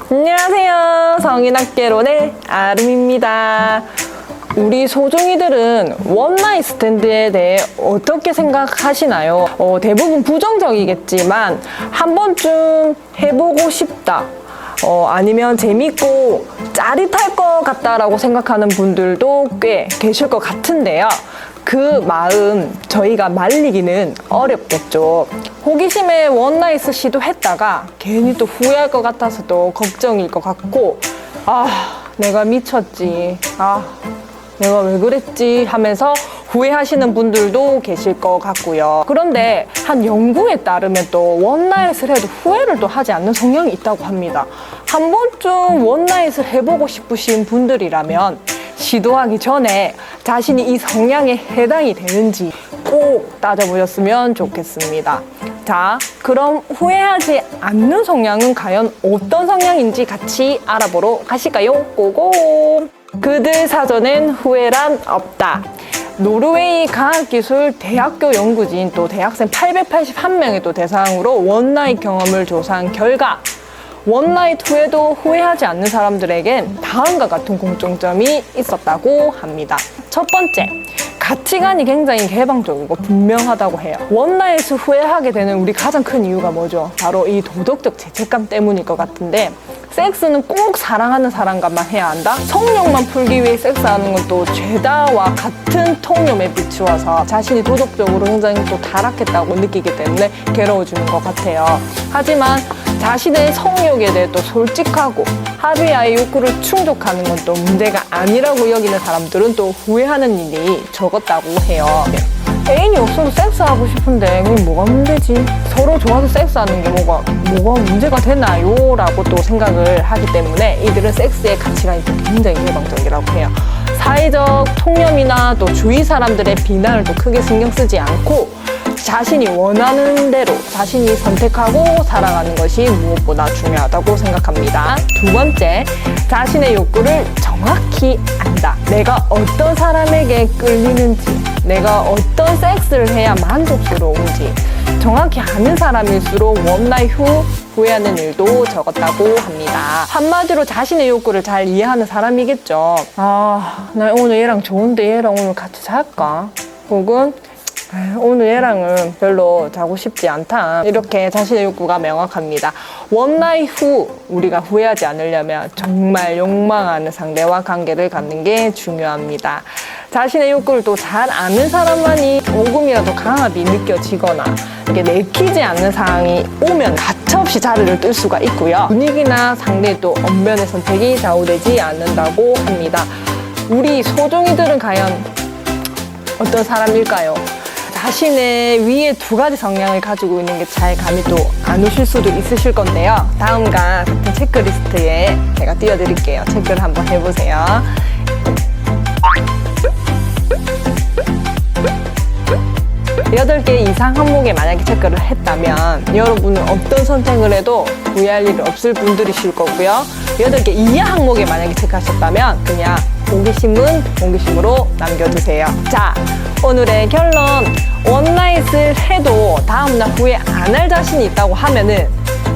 안녕하세요. 성인학개론의 아름입니다. 우리 소중이들은 원나잇 스탠드에 대해 어떻게 생각하시나요? 대부분 부정적이겠지만 한 번쯤 해보고 싶다. 아니면 재밌고 짜릿할 것 같다라고 생각하는 분들도 꽤 계실 것 같은데요. 그 마음 저희가 말리기는 어렵겠죠. 호기심에 원나잇을 시도했다가 괜히 또 후회할 것 같아서 또 걱정일 것 같고, 내가 미쳤지, 내가 왜 그랬지 하면서 후회하시는 분들도 계실 것 같고요. 그런데 한 연구에 따르면 또 원나잇을 해도 후회를 또 하지 않는 성향이 있다고 합니다. 한 번쯤 원나잇을 해보고 싶으신 분들이라면 시도하기 전에 자신이 이 성향에 해당이 되는지 꼭 따져보셨으면 좋겠습니다. 자, 그럼 후회하지 않는 성향은 과연 어떤 성향인지 같이 알아보러 가실까요? 고고! 그들 사전엔 후회란 없다. 노르웨이 과학기술 대학교 연구진 또 대학생 881명의 또 대상으로 원나잇 경험을 조사한 결과 원나잇 후에도 후회하지 않는 사람들에겐 다음과 같은 공통점이 있었다고 합니다. 첫 번째, 가치관이 굉장히 개방적이고 분명하다고 해요. 원나잇을 후회하게 되는 우리 가장 큰 이유가 뭐죠? 바로 이 도덕적 죄책감 때문일 것 같은데, 섹스는 꼭 사랑하는 사람과만 해야 한다? 성욕만 풀기 위해 섹스하는 건 또 죄다와 같은 통념에 비추어서 자신이 도덕적으로 굉장히 또 타락했다고 느끼기 때문에 괴로워지는 것 같아요. 하지만 자신의 성욕에 대해 또 솔직하고 합의와의 욕구를 충족하는 건 또 문제가 아니라고 여기는 사람들은 또 후회하는 일이 적었다고 해요. 애인이 없어도 섹스하고 싶은데 그게 뭐가 문제지? 서로 좋아서 섹스하는 게 뭐가 문제가 되나요? 라고 또 생각을 하기 때문에 이들은 섹스의 가치관이 또 굉장히 개방적이라고 해요. 사회적 통념이나 또 주위 사람들의 비난을 또 크게 신경 쓰지 않고 자신이 원하는 대로 자신이 선택하고 살아가는 것이 무엇보다 중요하다고 생각합니다. 두 번째, 자신의 욕구를 정확히 안다. 내가 어떤 사람에게 끌리는지, 내가 어떤 섹스를 해야 만족스러운지 정확히 아는 사람일수록 원나잇 후 후회하는 일도 적었다고 합니다. 한마디로 자신의 욕구를 잘 이해하는 사람이겠죠. 나 오늘 얘랑 좋은데 얘랑 오늘 같이 잘까? 혹은 오늘 얘랑은 별로 자고 싶지 않다. 이렇게 자신의 욕구가 명확합니다. 원나잇 후 우리가 후회하지 않으려면 정말 욕망하는 상대와 관계를 갖는 게 중요합니다. 자신의 욕구를 또 잘 아는 사람만이 조금이라도 강압이 느껴지거나 이렇게 내키지 않는 상황이 오면 가차없이 자리를 뜰 수가 있고요. 분위기나 상대의 또 언변의 선택이 좌우되지 않는다고 합니다. 우리 소중이들은 과연 어떤 사람일까요? 자신의 위에 두 가지 성향을 가지고 있는 게 잘 감이 또 안 오실 수도 있으실 건데요. 다음과 같은 체크리스트에 제가 띄워드릴게요. 체크를 한번 해보세요. 8개 이상 항목에 만약에 체크를 했다면 여러분은 어떤 선택을 해도 후회할 일이 없을 분들이실 거고요. 8개 이하 항목에 만약에 체크하셨다면 그냥 호기심은 호기심으로 남겨두세요. 자, 오늘의 결론. 원나잇을 해도 다음날 후회 안 할 자신이 있다고 하면은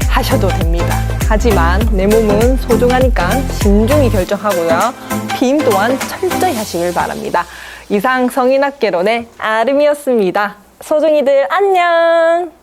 하셔도 됩니다. 하지만 내 몸은 소중하니까 신중히 결정하고요. 피임 또한 철저히 하시길 바랍니다. 이상 성인학개론의 아름이었습니다. 소중이들 안녕!